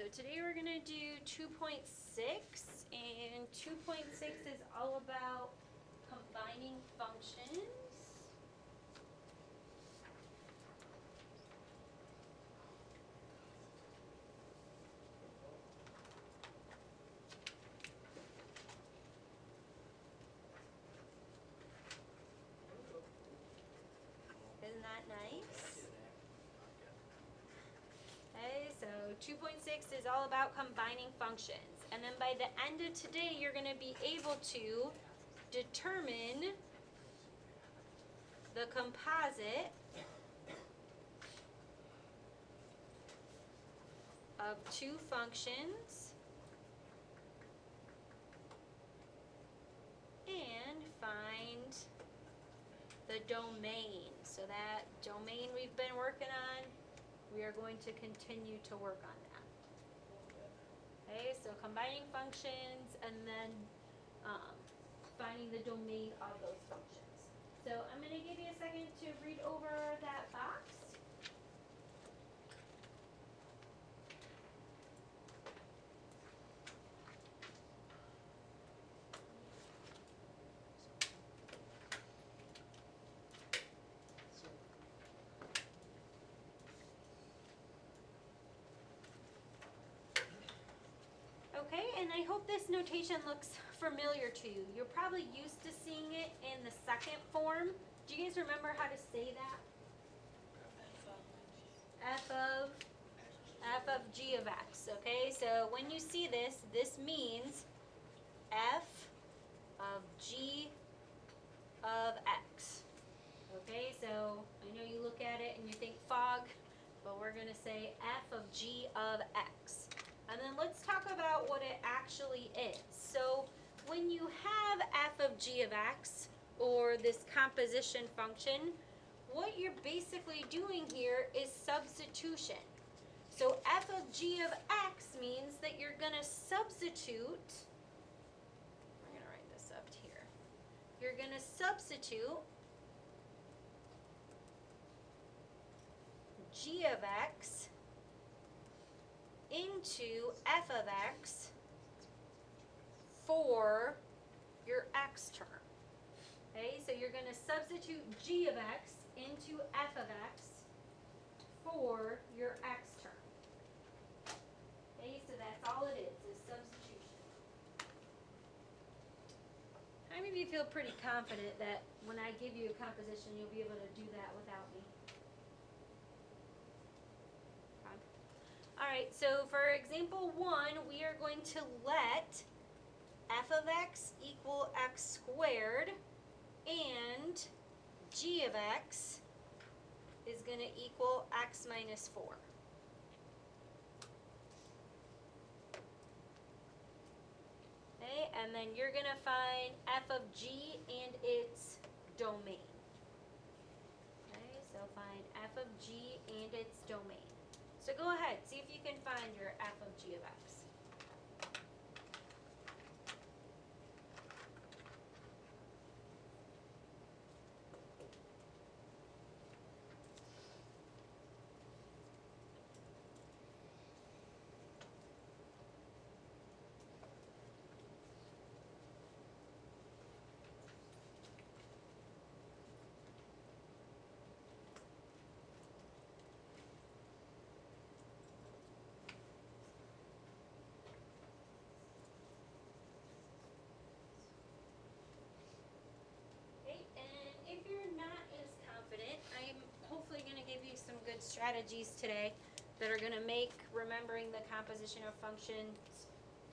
So today we're going to do 2.6, and 2.6 is all about combining functions. Isn't that nice? Okay, so 2.6 is all about combining functions. And then by the end of today, you're going to be able to determine the composite of two functions and find the domain. So that domain we've been working on, we are going to continue to work on that. Okay, so combining functions and then finding the domain of those functions. So I'm going to give you a second to read over that box. Okay, and I hope this notation looks familiar to you. You're probably used to seeing it in the second form. Do you guys remember how to say that? F of g of x, okay? So when you see this, this means f of g of x. Okay, so I know you look at it and you think fog, but we're going to say f of g of x. And then let's talk about what it actually is. So when you have f of g of x, or this composition function, what you're basically doing here is substitution. So f of g of x means that you're going to substitute, we're going to write this up here, you're going to substitute g of x into f of x for your x term. Okay, so you're going to substitute g of x into f of x for your x term. Okay, so that's all it is substitution. How many of you feel pretty confident that when I give you a composition, you'll be able to do that without me? Okay. All right, so for example 1, we are going to let f of x equal x squared, and g of x is going to equal x minus 4. Okay, and then you're going to find f of g and its domain. Okay, so find f of g and its domain. So go ahead, see if you can find your f of g of x. And if you're not as confident, I'm hopefully going to give you some good strategies today that are going to make remembering the composition of functions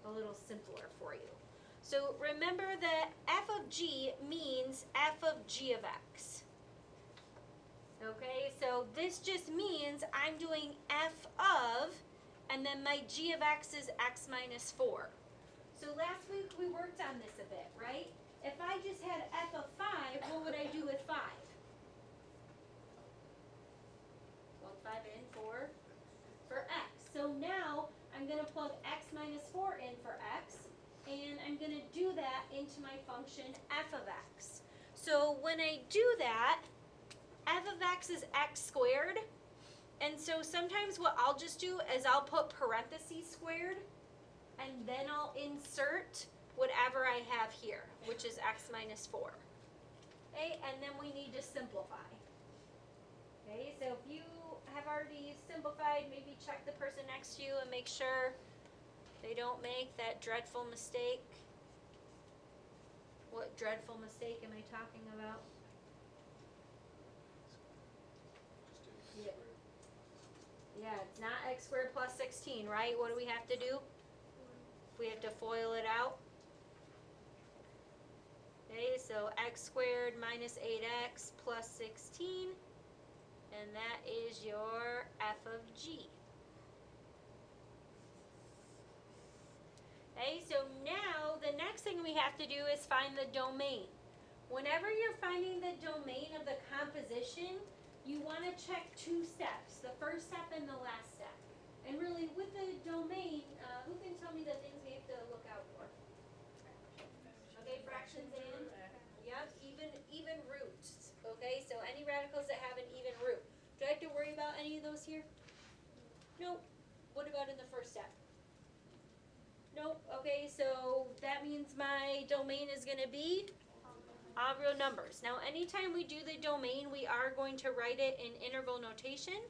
a little simpler for you. So remember that f of g means f of g of x. Okay, so this just means I'm doing f of, and then my g of x is x minus 4. So last week we worked on this a bit, right? If I just had f of 5, what would I do with 5? Plug 5 in for x. So now I'm going to plug x minus 4 in for x, and I'm going to do that into my function f of x. So when I do that, f of x is x squared, And so sometimes what I'll just do is I'll put parentheses squared, and then I'll insert whatever I have here, which is x minus 4. Okay, and then we need to simplify. Okay, so if you have already simplified, maybe check the person next to you and make sure they don't make that dreadful mistake. What dreadful mistake am I talking about? Yeah. Yeah, it's not x squared plus 16, right? What do we have to do? We have to FOIL it out. Okay, so x squared minus 8x plus 16, and that is your f of g. Okay, so now the next thing we have to do is find the domain. Whenever you're finding the domain of the composition, you want to check two steps, the first step and the last step. And really, with the domain, who can tell me the things we have to look out for? Okay, fractions and, yep, even roots. Okay, so any radicals that have an even root. Do I have to worry about any of those here? Nope. What about in the first step? Nope. Okay, so that means my domain is going to be all real numbers. Now, anytime we do the domain, we are going to write it in interval notation,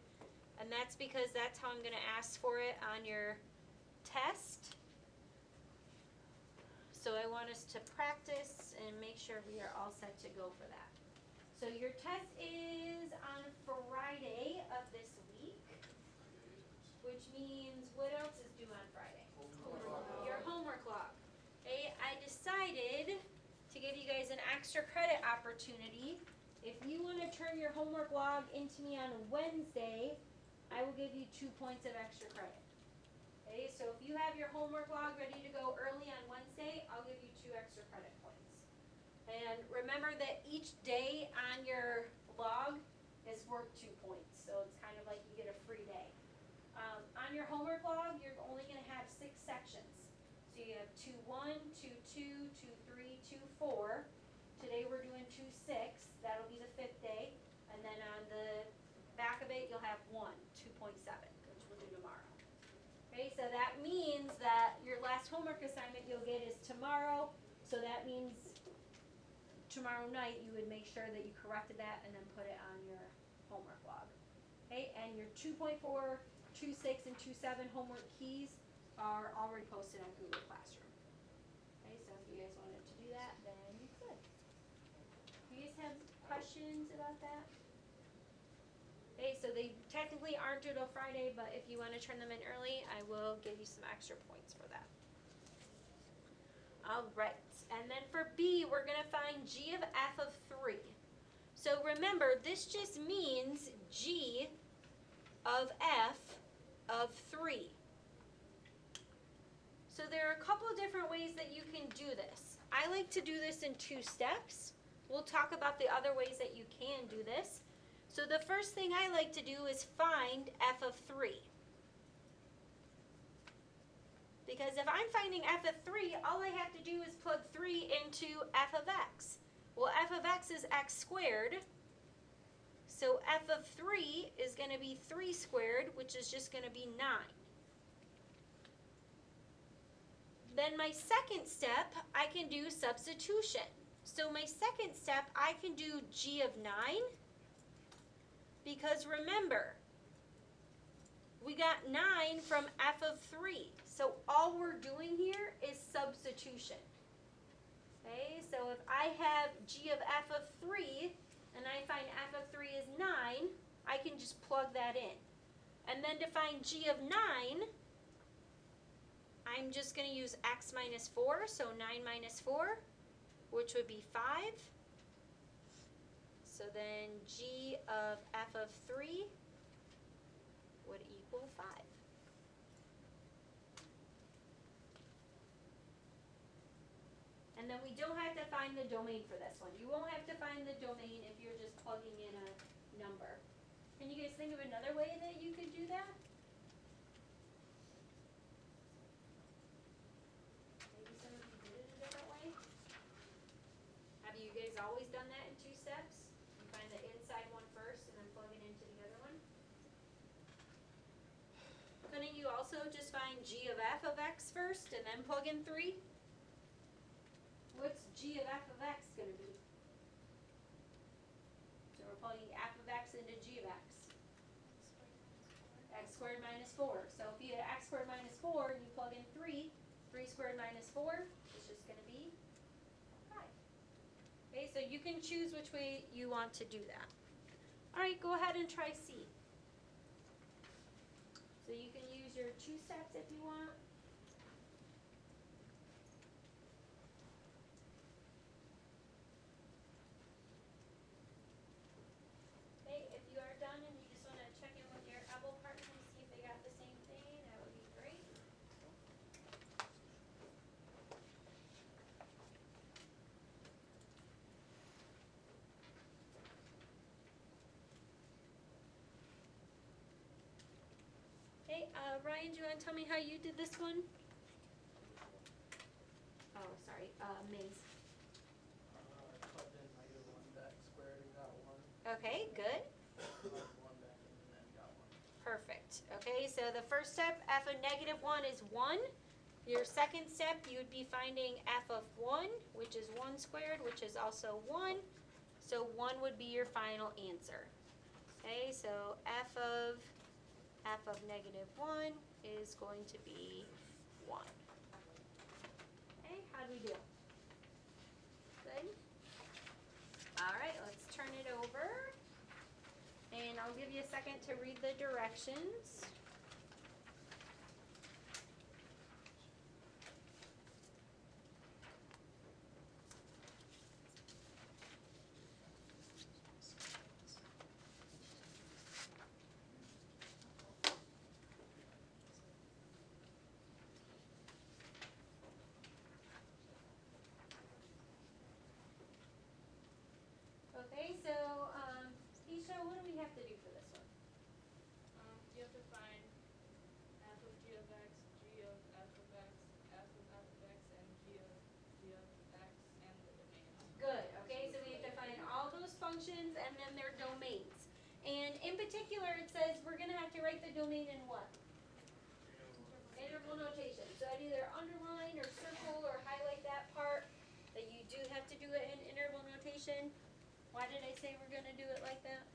and that's because that's how I'm going to ask for it on your test. So I want us to practice and make sure we are all set to go for that. So your test is on Friday of this week, which means what else is due on Friday? Your homework log. Okay, I decided to give you guys an extra credit opportunity. If you want to turn your homework log into me on Wednesday, I will give you 2 points of extra credit. Okay, so if you have your homework log ready to go early on Wednesday, I'll give you 2 extra credit points. And remember that each day on your log is worth 2 points, so it's kind of like you get a free day. On your homework log, you're only going to have 6 sections. So you have 2-1, 2-2, 2-3, 2-4. Today we're doing 2-6. That'll be the 5th day. And then on the back of it, you'll have 1, 2.7, which we'll do tomorrow. Okay, so that means that your last homework assignment you'll get is tomorrow. So that means tomorrow night you would make sure that you corrected that and then put it on your homework log. Okay, and your 2.4, 2.6, and 2.7 homework keys are already posted on Google Classroom. Okay, so if you guys wanted to do that, then you could. Do you guys have questions about that? Okay, so they technically aren't due till Friday, but if you want to turn them in early, I will give you some extra points for that. All right, and then for B, we're going to find G of f of 3. So remember, this just means G of f of 3. So there are a couple of different ways that you can do this. I like to do this in 2 steps. We'll talk about the other ways that you can do this. So the first thing I like to do is find f of 3. Because if I'm finding f of 3, all I have to do is plug 3 into f of x. Well, f of x is x squared. So f of 3 is going to be 3 squared, which is just going to be 9. Then my second step, I can do substitution. So my second step, I can do g of 9. Because remember, we got 9 from f of 3. So all we're doing here is substitution. Okay, so if I have g of f of 3, and I find f of 3 is 9, I can just plug that in. And then to find g of 9, I'm just going to use x minus 4, so 9 minus 4, which would be 5. So then g of f of 3 would equal 5. And then we don't have to find the domain for this one. You won't have to find the domain if you're just plugging in a number. Can you guys think of another way that you could do that? Maybe some of you did it a different way? Have you guys always done that in 2 steps? You find the inside one first and then plug it into the other one? also just find g of f of x first and then plug in 3? What's g of f of x going to be? So we're plugging f of x into g of x. X squared minus 4. So if you had x squared minus 4 and you plug in 3, 3 squared minus 4 is just going to be 5. Okay, so you can choose which way you want to do that. All right, go ahead and try C. So you can use your 2 steps if you want. Okay, if you are done and you just want to check in with your elbow partner and see if they got the same thing, that would be great. Hey, Ryan, do you want to tell me how you did this one? Oh, sorry, Maze. I plugged in -1 to x squared and got 1. Okay, good. Plugged 1 back in and then got 1. Perfect. Okay, so the first step, f of -1 is 1. Your second step, you would be finding f of 1, which is 1 squared, which is also 1. So 1 would be your final answer. Okay, so f of -1 is going to be 1. Okay, how do we do? Good? All right, let's turn it over. And I'll give you a second to read the directions. Okay, so, Isha, what do we have to do for this one? You have to find f of g of x, g of f of x, f of x, and g of x, and the domain. Good, okay, so we have to find all those functions and then their domains. And in particular, it says we're going to have to write the domain in what? Interval notation. So I'd either underline or circle or highlight that part, that you do have to do it in interval notation. Why did I say we're going to do it like that?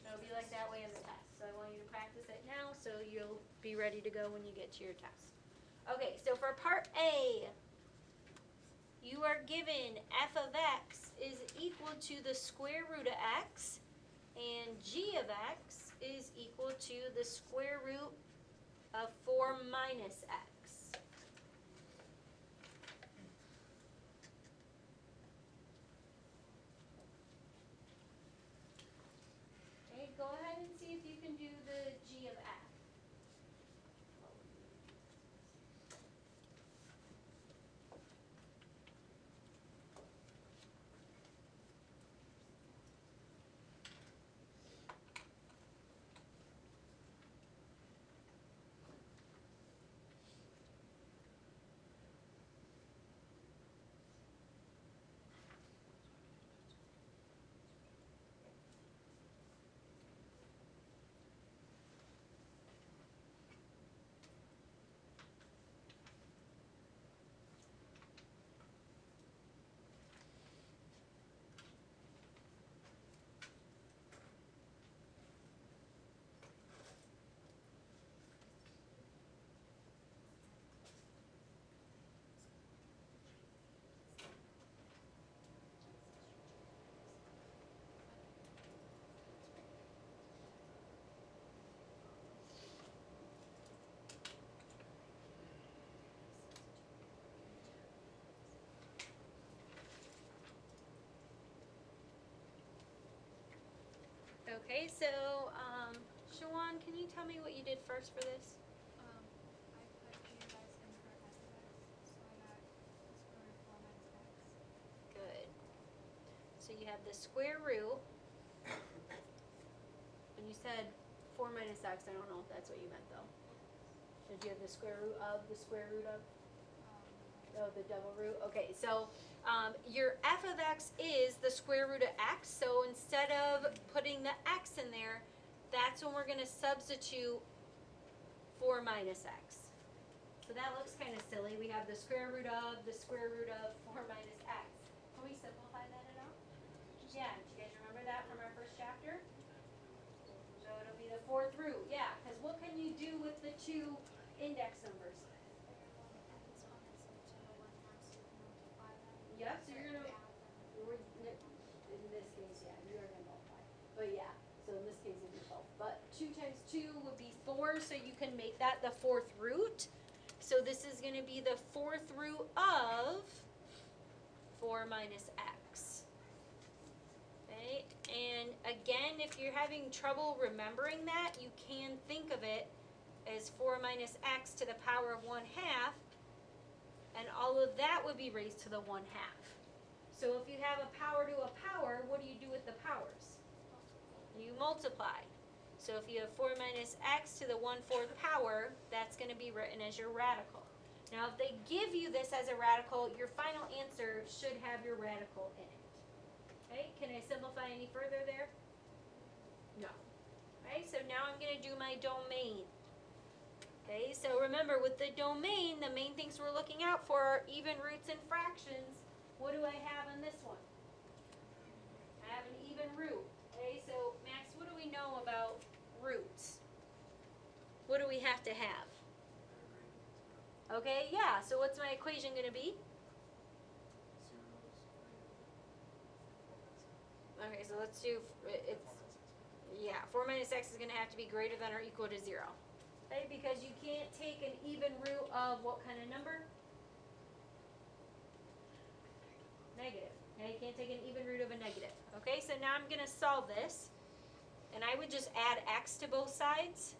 It'll be like that way in the test. So I want you to practice it now so you'll be ready to go when you get to your test. Okay, so for part A, you are given f of x is equal to the square root of x, and g of x is equal to the square root of 4 minus x. Okay, go ahead and see if you can do the g of f. Okay, so, Shawan, can you tell me what you did first for this? I put g of x in for f of x, so I got the square root of 4 minus x. Good. So you have the square root. When you said 4 minus x, I don't know if that's what you meant though. Did you have the square root of the square root of? Oh, the double root. Okay, so your f of x is the square root of x. So instead of putting the x in there, that's when we're going to substitute 4 minus x. So that looks kind of silly. We have the square root of 4 minus x. Can we simplify that at all? Yeah, do you guys remember that from our first chapter? So it'll be the 4th root, yeah, because what can you do with the two index numbers? Yep, so you're gonna, in this case, yeah, you are gonna multiply. But yeah, so in this case it'd be 12. But 2 times 2 would be 4, so you can make that the 4th root. So this is gonna be the 4th root of 4 minus x. Okay, and again, if you're having trouble remembering that, you can think of it as 4 minus x to the power of 1/2, and all of that would be raised to the 1/2. So if you have a power to a power, what do you do with the powers? You multiply. So if you have 4 minus x to the 1/4 power, that's going to be written as your radical. Now if they give you this as a radical, your final answer should have your radical in it. Okay, can I simplify any further there? No. Okay, so now I'm going to do my domain. Okay, so remember with the domain, the main things we're looking out for are even roots and fractions. What do I have in this one? I have an even root. Okay, so Max, what do we know about roots? What do we have to have? Okay, yeah, so what's my equation going to be? Okay, so let's do, it's, yeah, 4 minus x is going to have to be greater than or equal to 0. Okay, because you can't take an even root of what kind of number? Negative. Okay, you can't take an even root of a negative. Okay, so now I'm going to solve this. And I would just add x to both sides.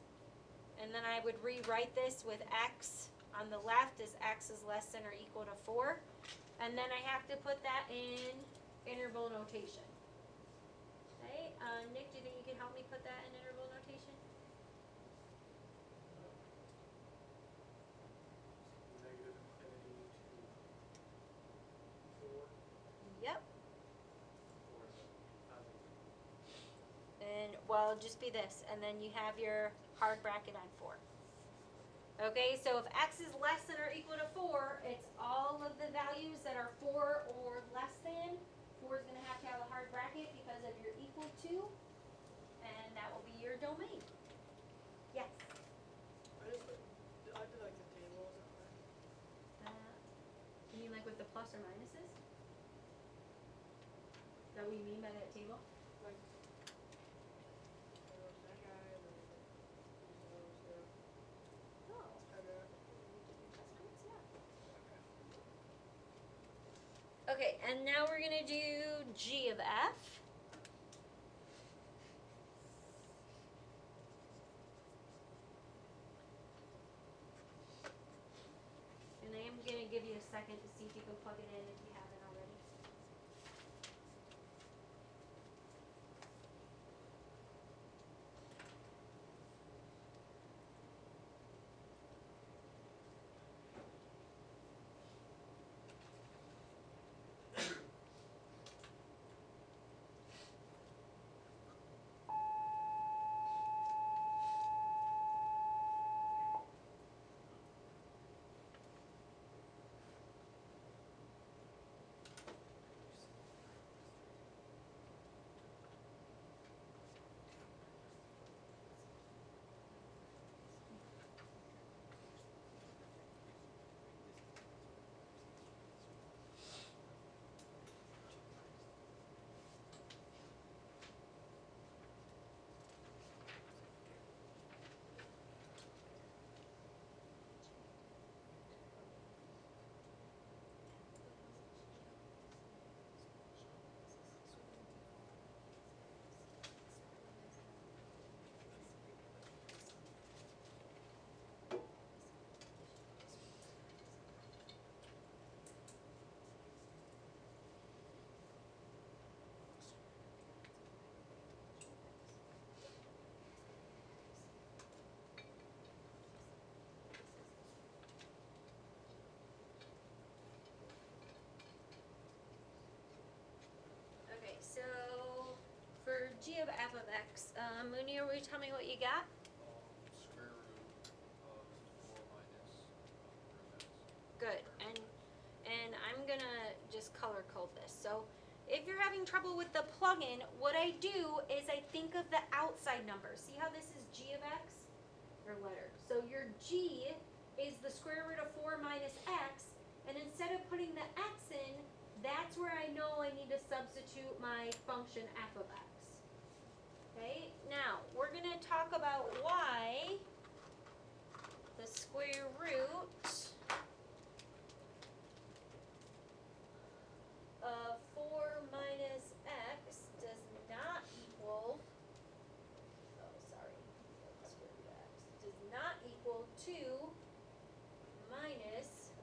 And then I would rewrite this with x on the left as x is less than or equal to 4. And then I have to put that in interval notation. Okay, Nick, do you think you can help me put that in interval notation? Negative infinity to 4. Yep. 4 is positive. And, well, it'll just be this. And then you have your hard bracket on 4. Okay, so if x is less than or equal to 4, it's all of the values that are 4 or less than. 4 is going to have a hard bracket because of your equal to. And that will be your domain. Yes? I did like the tables and You mean like with the plus or minuses? Is that what you mean by that table? like there was that guy and then these those, Oh. and then Okay, and now we're going to do g of f. And I am going to give you a second to see if you can plug it in if you haven't already. Okay, so for g of f of x, Munir, will you tell me what you got? Square root of having trouble with the plug-in, what I do is I think of the outside number. See how this is g of x? Or letter. So your g is the square root of 4 minus x, and instead of putting the x in, that's where I know I need to substitute my function f of x. Okay, now we're going to talk about why the square root of 4 minus x does not equal, square root of x, does not equal 2 minus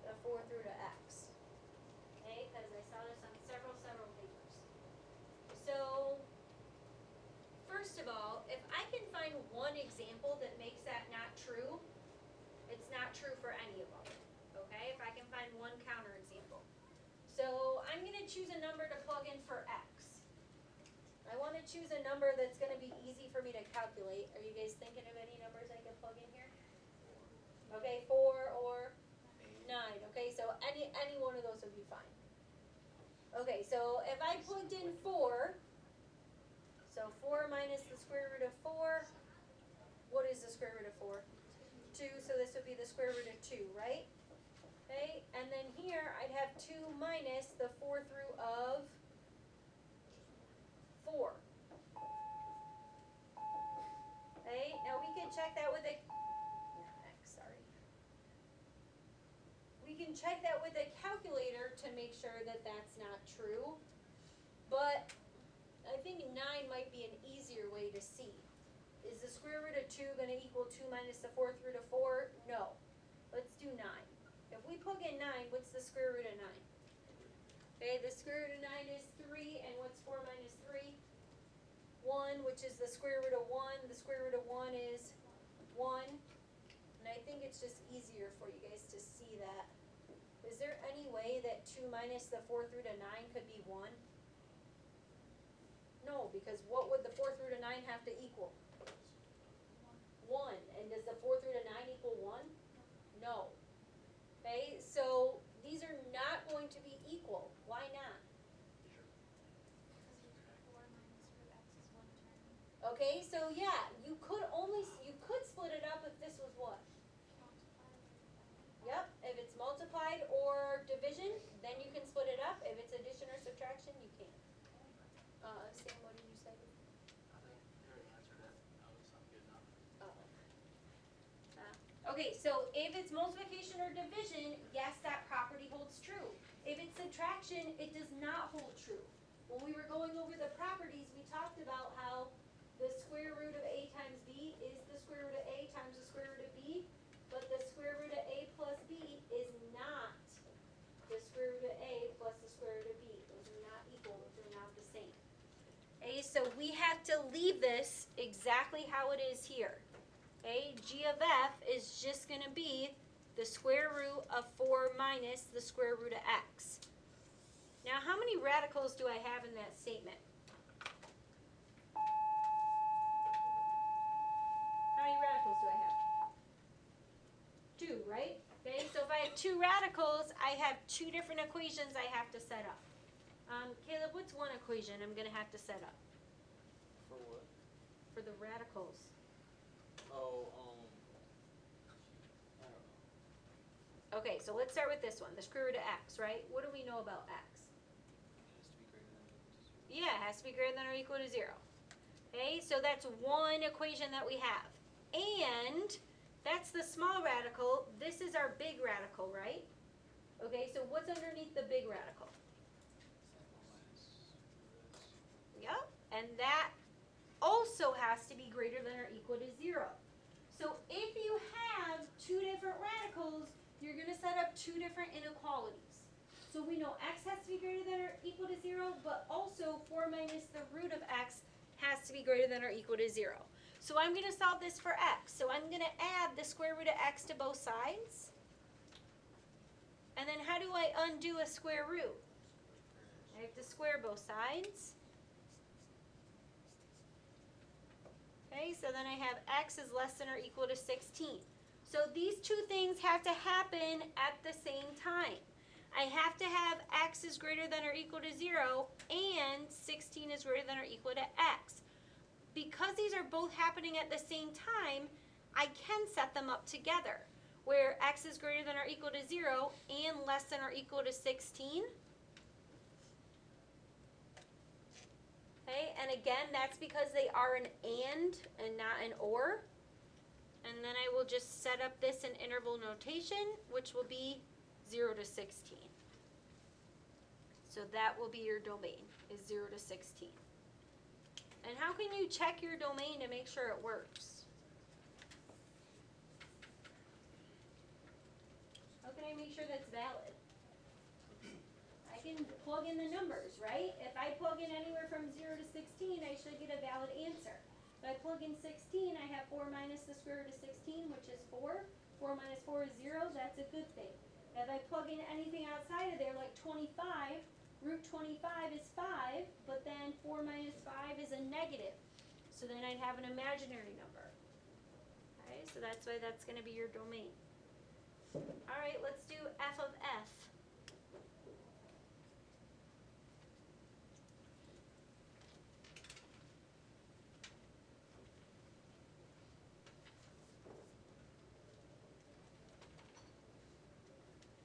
the 4th root of x. Okay, because I saw this on several papers. So, first of all, if I can find one example that makes that not true, it's not true for any of them. Okay, if I can find one counterexample. So I'm going to choose a number to plug in for x. I want to choose a number that's going to be easy for me to calculate. Are you guys thinking of any numbers I can plug in here? Okay, 4 or 9. Okay, so any one of those would be fine. Okay, so if I plugged in 4, so 4 minus the square root of 4, what is the square root of 4? 2, so this would be the square root of 2, right? Okay, and then here I'd have 2 minus the 4th root of 4. Okay, now we can check that with a, we can check that with a calculator to make sure that that's not true, but I think 9 might be an easier way to see. Is the square root of 2 going to equal 2 minus the 4th root of 4? No. Let's do 9. If we plug in 9, what's the square root of 9? Okay, the square root of 9 is 3, and what's 4 minus 3? 1, which is the square root of 1. The square root of 1 is 1. And I think it's just easier for you guys to see that. Is there any way that 2 minus the 4th root of 9 could be 1? No, because what would the 4th root of 9 have to equal? 1. And does the 4th root of 9 equal 1? No. Okay, so these are not going to be equal. Why not? Okay, so yeah, you could split it up if this was what? Yep, if it's multiplied or division, then you can split it up. If it's addition or subtraction, you can't. Sam, what did you say? I think you already answered it. That was not good enough. Okay, so if it's multiplication or division, yes, that property holds true. If it's subtraction, it does not hold true. When we were going over the properties, we talked about how the square root of a times b is the square root of a times the square root of b, but the square root of a plus b is not the square root of a plus the square root of b. Those are not equal. Those are not the same. Okay, so we have to leave this exactly how it is here. Okay, g of f is just going to be the square root of 4 minus the square root of x. Now, how many radicals do I have in that statement? How many radicals do I have? 2, right? Okay, so if I have 2 radicals, I have 2 different equations I have to set up. Caleb, what's one equation I'm going to have to set up? For what? For the radicals. Oh, I don't know. Okay, so let's start with this one, the square root of x, right? What do we know about x? It has to be greater than or equal to 0. Yeah, it has to be greater than or equal to 0. Okay, so that's one equation that we have. And that's the small radical. This is our big radical, right? Okay, so what's underneath the big radical? Yep, and that also has to be greater than or equal to 0. So if you have 2 different radicals, you're going to set up 2 different inequalities. So we know x has to be greater than or equal to 0, but also 4 minus the root of x has to be greater than or equal to 0. So I'm going to solve this for x. So I'm going to add the square root of x to both sides. And then how do I undo a square root? I have to square both sides. Okay, so then I have x is less than or equal to 16. So these two things have to happen at the same time. I have to have x is greater than or equal to 0 and 16 is greater than or equal to x. Because these are both happening at the same time, I can set them up together, where x is greater than or equal to 0 and less than or equal to 16. Okay, and again, that's because they are an and not an or. And then I will just set up this in interval notation, which will be 0 to 16. So that will be your domain, is 0 to 16. And how can you check your domain to make sure it works? How can I make sure that's valid? I can plug in the numbers, right? If I plug in anywhere from 0 to 16, I should get a valid answer. If I plug in 16, I have 4 minus the square root of 16, which is 4. 4 minus 4 is 0, that's a good thing. If I plug in anything outside of there, like 25, root 25 is 5, but then 4 minus 5 is a negative. So then I'd have an imaginary number. Okay, so that's why that's going to be your domain. All right, let's do f of f.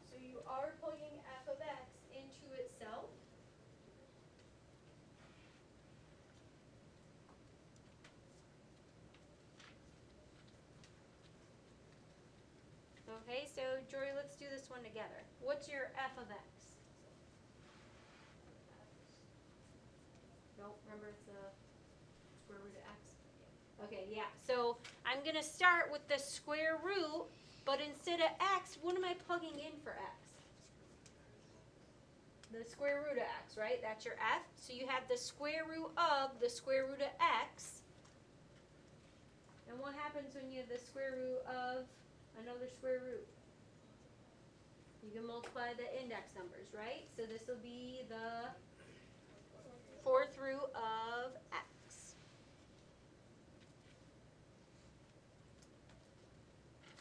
So you are plugging f of x into itself. Okay, so Jory, let's do this one together. What's your f of x? Nope, remember it's the square root of x. Okay, yeah, so I'm going to start with the square root, but instead of x, what am I plugging in for x? The square root of x, right? That's your f. So you have the square root of the square root of x. And what happens when you have the square root of another square root? You can multiply the index numbers, right? So this will be the fourth root of x.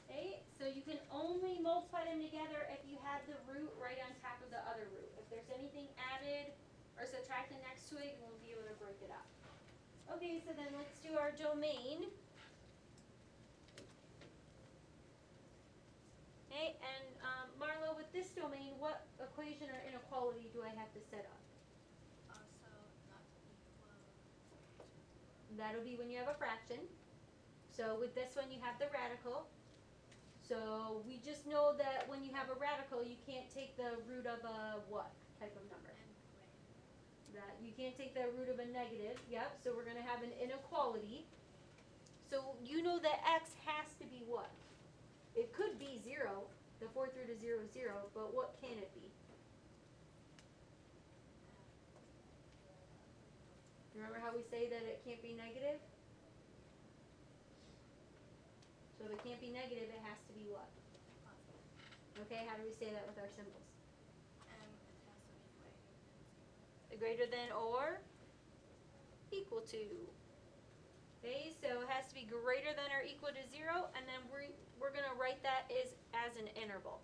Okay, so you can only multiply them together if you have the root right on top of the other root. If there's anything added or subtracted next to it, you won't be able to break it up. Okay, so then let's do our domain. Okay, and Marlo, with this domain, what equation or inequality do I have to set up? Also not equal. That'll be when you have a fraction. So with this one, you have the radical. So we just know that when you have a radical, you can't take the root of a what type of number? That you can't take the root of a negative. Yep, so we're going to have an inequality. So you know that x has to be what? It could be 0. The fourth root of 0 is 0, but what can it be? Remember how we say that it can't be negative? So if it can't be negative, it has to be what? Okay, how do we say that with our symbols? It has to be Greater than or equal to. Okay, so it has to be greater than or equal to 0, and then we're going to write that as an interval.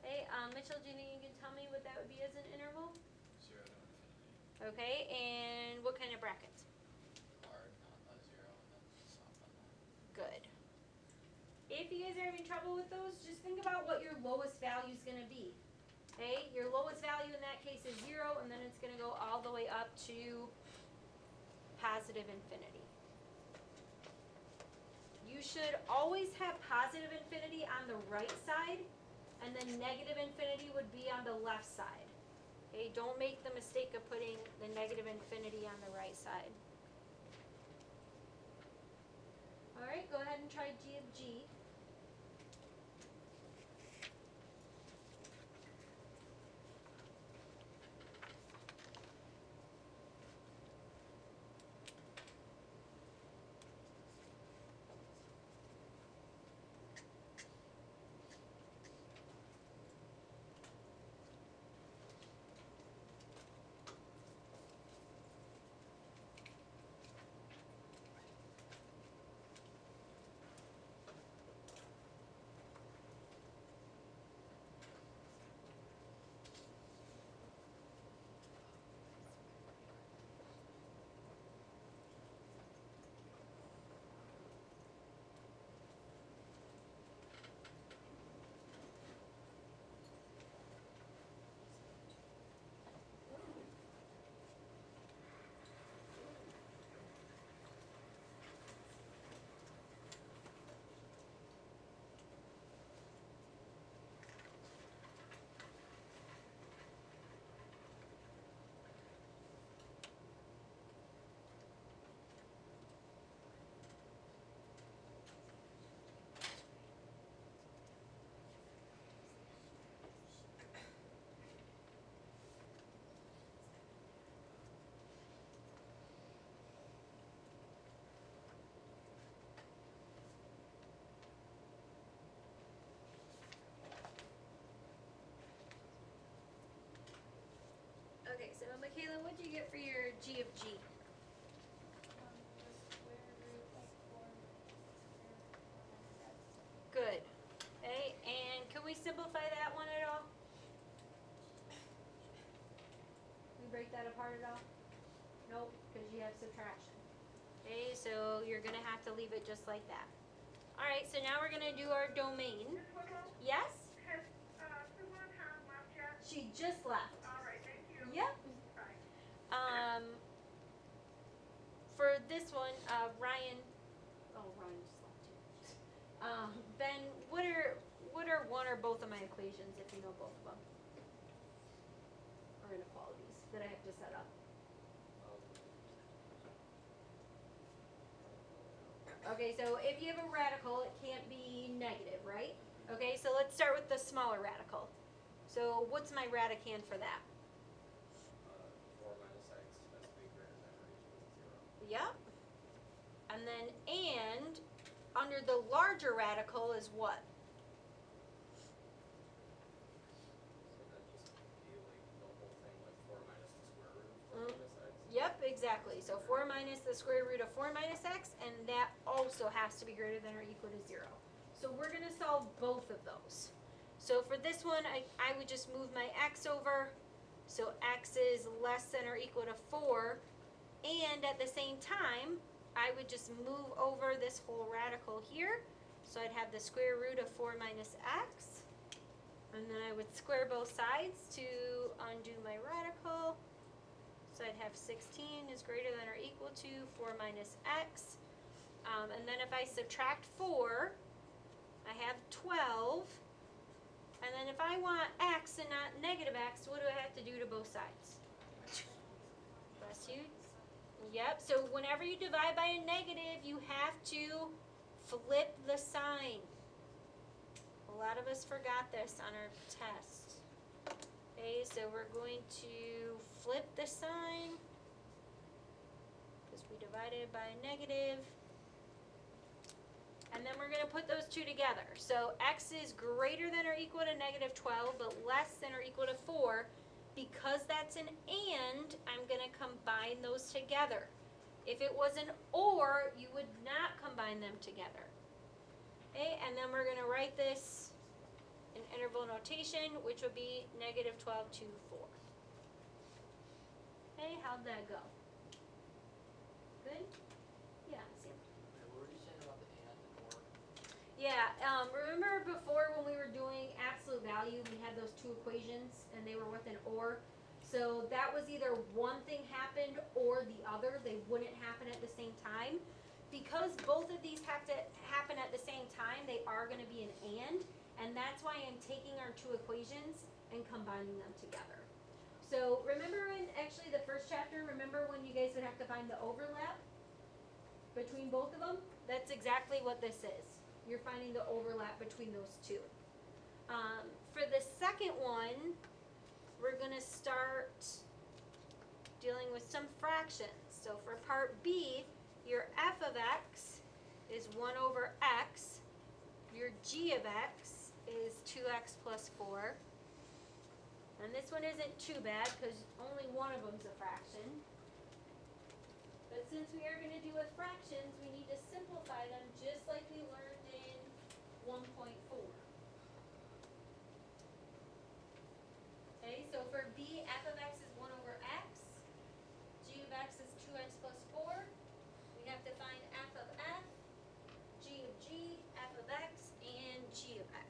Okay, Mitchell, do you think you can tell me what that would be as an interval? 0 to infinity. Okay, and what kind of brackets? Hard, not 0, and then soft on that. Good. If you guys are having trouble with those, just think about what your lowest value is going to be. Okay, your lowest value in that case is 0, and then it's going to go all the way up to positive infinity. You should always have positive infinity on the right side, and then negative infinity would be on the left side. Okay, don't make the mistake of putting the negative infinity on the right side. All right, go ahead and try g of g. Okay, so Michaela, what did you get for your g of g? The square root of 4 minus x. Good. Okay, and can we simplify that one at all? Can we break that apart at all? Nope, because you have subtraction. Okay, so you're gonna have to leave it just like that. Alright, so now we're gonna do our domain. Yes? Has Susan Tom left yet? She just left. All right, thank you. Yep. Bye. For this one, Ryan just left too. Ben, what are one or both of my equations if you know both of them? Or inequalities that I have to set up? Okay, so if you have a radical, it can't be negative, right? Okay, so let's start with the smaller radical. So what's my radicand for that? 4 minus x has to be greater than or equal to 0. Yep. And then under the larger radical is what? So that'd just be like the whole thing, like 4 minus the square root of 4 minus x. Yep, exactly. So 4 minus the square root of 4 minus x, and that also has to be greater than or equal to 0. So we're going to solve both of those. So for this one, I would just move my x over. So x is less than or equal to 4. And at the same time, I would just move over this whole radical here. So I'd have the square root of 4 minus x. And then I would square both sides to undo my radical. So I'd have 16 is greater than or equal to 4 minus x. And then if I subtract 4, I have 12. And then if I want x and not negative x, what do I have to do to both sides? Bless you. Yep, so whenever you divide by a negative, you have to flip the sign. A lot of us forgot this on our test. Okay, so we're going to flip the sign because we divided by a negative. And then we're going to put those two together. So x is greater than or equal to negative 12, but less than or equal to 4. Because that's an and, I'm going to combine those together. If it was an or, you would not combine them together. Okay, and then we're going to write this in interval notation, which would be negative 12 to 4. Okay, how'd that go? Good? Yeah, Sam. What were you saying about the and or? Yeah, remember before when we were doing absolute value, we had those two equations and they were with an or. So that was either one thing happened or the other. They wouldn't happen at the same time. Because both of these have to happen at the same time, they are going to be an and that's why I'm taking our two equations and combining them together. So remember in actually the first chapter, remember when you guys would have to find the overlap between both of them? That's exactly what this is. You're finding the overlap between those two. For the second one, we're going to start dealing with some fractions. So for part B, your f of x is 1 over x. Your g of x is 2x plus 4. And this one isn't too bad because only one of them's a fraction. But since we are going to do with fractions, we need to simplify them just like we learned in 1.4. Okay, so for B, f of x is 1 over x. G of x is 2x plus 4. We have to find f of f, g of g, f of x, and g of x.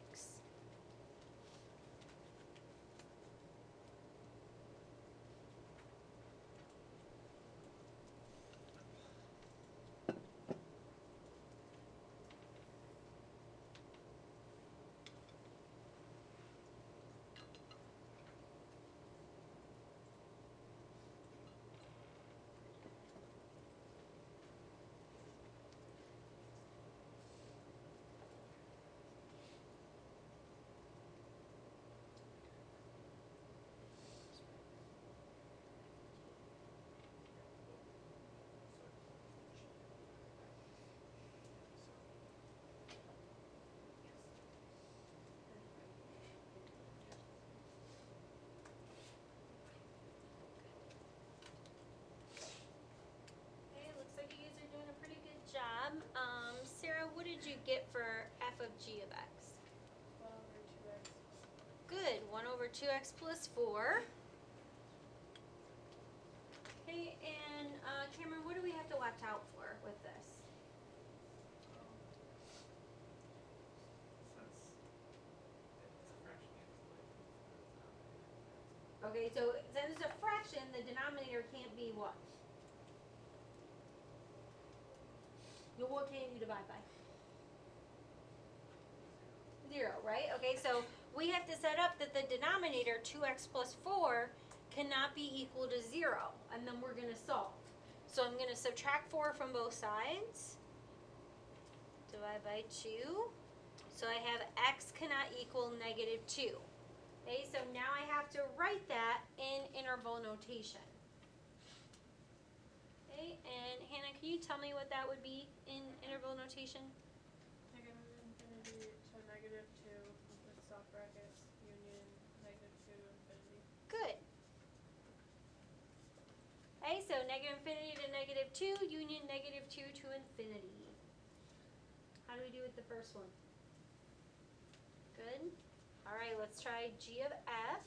job. Sarah, what did you get for f of g of x? 1 over 2x. Good, 1 over 2x plus 4. Okay, and Cameron, what do we have to watch out for with this? Okay, so since it's a fraction, the denominator can't be what? No, what can't you divide by? 0, right? Okay, so we have to set up that the denominator, 2x plus 4, cannot be equal to 0, and then we're going to solve. So I'm going to subtract 4 from both sides. Divide by 2. So I have x cannot equal negative 2. Okay, so now I have to write that in interval notation. Okay, and Hannah, can you tell me what that would be in interval notation? Negative infinity to negative 2 with soft brackets, union negative 2 to infinity. Good. Okay, so negative infinity to negative 2, union negative 2 to infinity. How do we do with the first one? Good. All right, let's try g of f.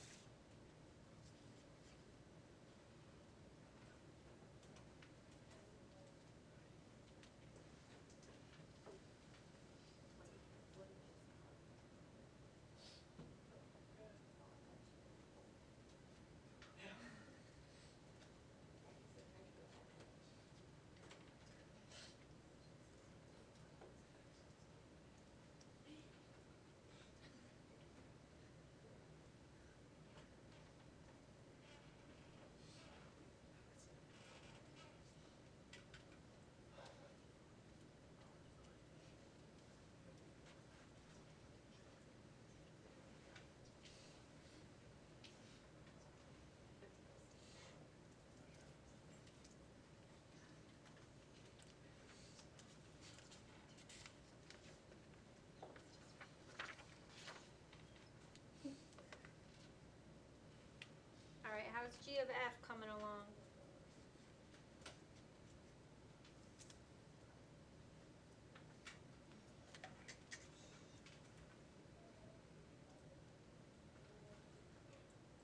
All right, how's g of f coming along?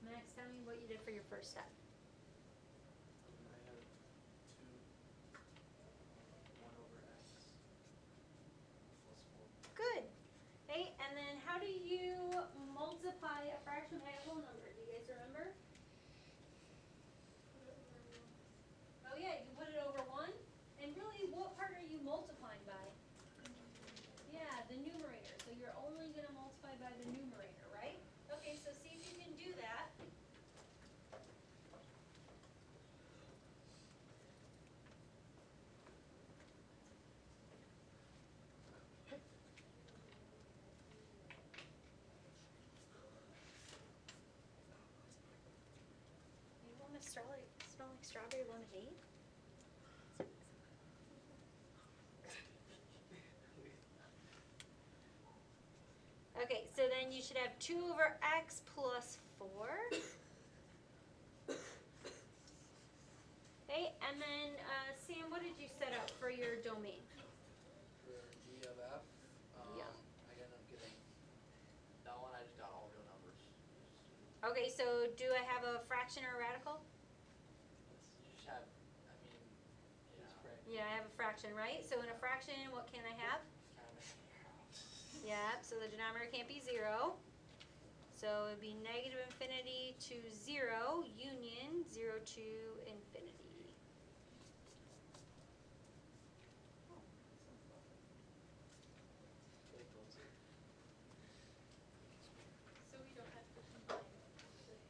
Max, tell me what you did for your first step. I had 1 over x plus 4. Good. Okay, and then how do you multiply a fraction by a whole number? Do you guys remember? Oh yeah, you put it over 1. And really, what part are you multiplying by? Yeah, the numerator. So you're only going to multiply by the numerator, right? Okay, so see if you can do that. You want to smell like strawberry lemonade? Okay, so then you should have 2 over x plus 4. Okay, and then Sam, what did you set up for your domain? For g of f, Yeah. I ended up getting that one. I just got all real numbers. Okay, so do I have a fraction or a radical? You just have, I mean, Yeah, I have a fraction, right? So in a fraction, what can I have? Yeah, so the denominator can't be 0. So it would be negative infinity to 0, union 0 to infinity. So we don't have to combine the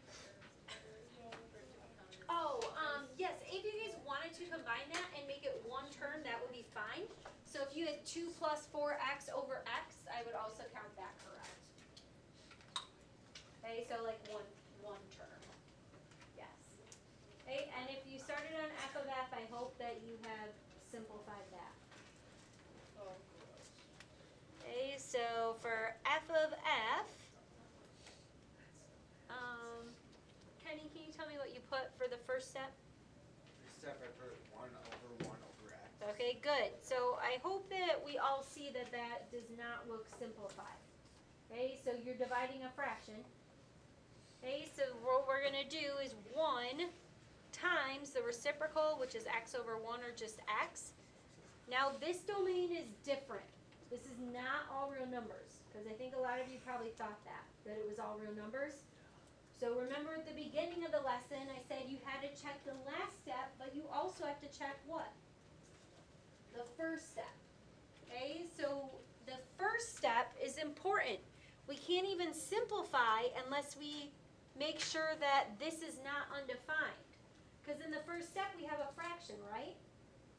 terms for it to become Oh, yes, if you guys wanted to combine that and make it one term, that would be fine. So if you had 2 plus 4x over x, I would also count that correct. Okay, so like one term. Yes. Okay, and if you started on f of f, I hope that you have simplified that. Oh, gross. Okay, so for f of f, Kenny, can you tell me what you put for the first step? First step I put 1 over x. Okay, good. So I hope that we all see that that does not look simplified. Okay, so you're dividing a fraction. Okay, so what we're going to do is 1 times the reciprocal, which is x over 1 or just x. Now this domain is different. This is not all real numbers, because I think a lot of you probably thought that it was all real numbers. So remember at the beginning of the lesson, I said you had to check the last step, but you also have to check what? The first step. Okay, so the first step is important. We can't even simplify unless we make sure that this is not undefined. Because in the first step we have a fraction, right?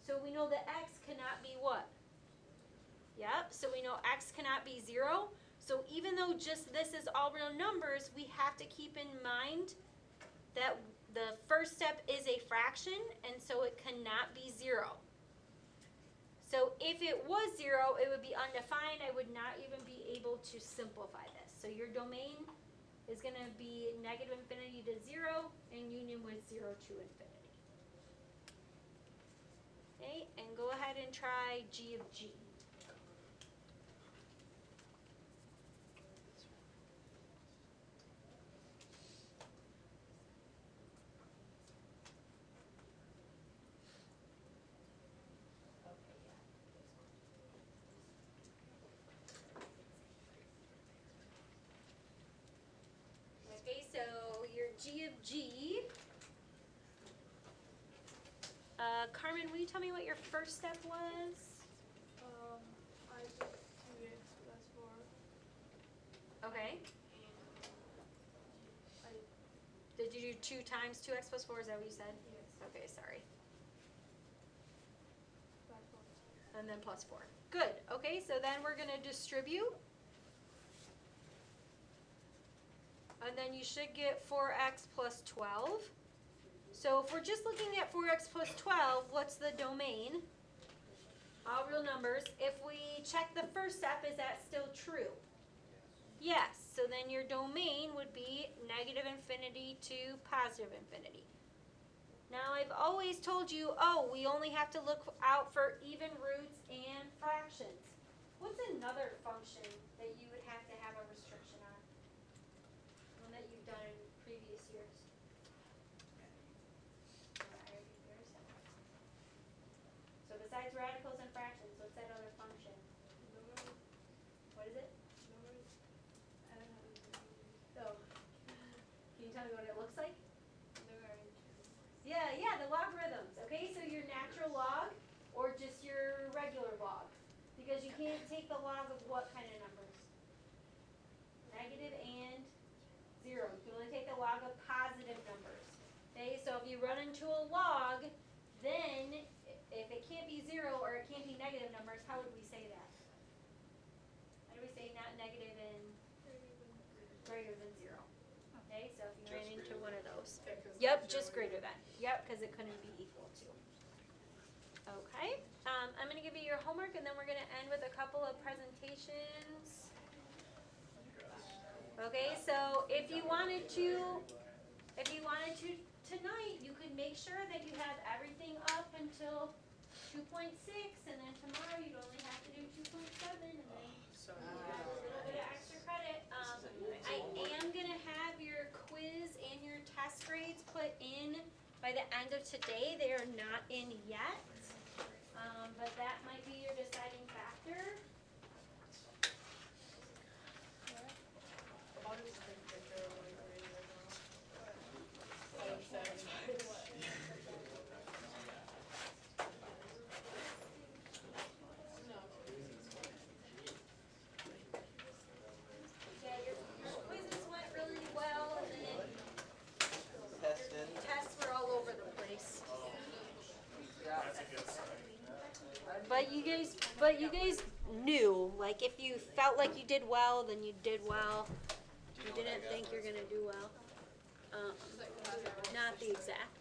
So we know that x cannot be what? Yep, so we know x cannot be 0. So even though just this is all real numbers, we have to keep in mind that the first step is a fraction, and so it cannot be 0. So if it was 0, it would be undefined. I would not even be able to simplify this. So your domain is going to be negative infinity to 0 and union with 0 to infinity. Okay, and go ahead and try g of g. Okay, so your g of g. Carmen, will you tell me what your first step was? I took 2x plus 4. Okay. I Did you do 2 times 2x plus 4? Is that what you said? yes, Okay, sorry. plus 4. And then plus 4. Good. Okay, so then we're going to distribute. And then you should get 4x plus 12. So if we're just looking at 4x plus 12, what's the domain? All real numbers. If we check the first step, is that still true? Yes. So then your domain would be negative infinity to positive infinity. Now I've always told you, oh, we only have to look out for even roots and fractions. What's another function that you would have to have a restriction on? One that you've done in previous years? So besides radicals and fractions, what's that other function? Numbers, What is it? numbers, I don't have any. Oh. Can you tell me what it looks like? Logarithms. Yeah, the logarithms. Okay, so your natural log or just your regular log. Because you can't take the log of what kind of numbers? Negative and 0. You can only take the log of positive numbers. Okay, so if you run into a log, then if it can't be 0 or it can't be negative numbers, how would we say that? How do we say not negative and greater than 0? Okay, so if you ran into one of those. Yep, just greater than. Yep, because it couldn't be equal to. Okay, I'm going to give you your homework, and then we're going to end with a couple of presentations. Okay, so if you wanted to tonight, you could make sure that you have everything up until 2.6, and then tomorrow you'd only have to do 2.7, and then you have a little bit of extra credit. I am going to have your quiz and your test grades put in by the end of today. They are not in yet, but that might be your deciding factor. I'll just take a picture of what I'm reading right now. Yeah, your quizzes went really well, and then your tests were all over the place. But you guys knew, like, if you felt like you did well, then you did well. If you didn't think you're gonna do well, not the exact.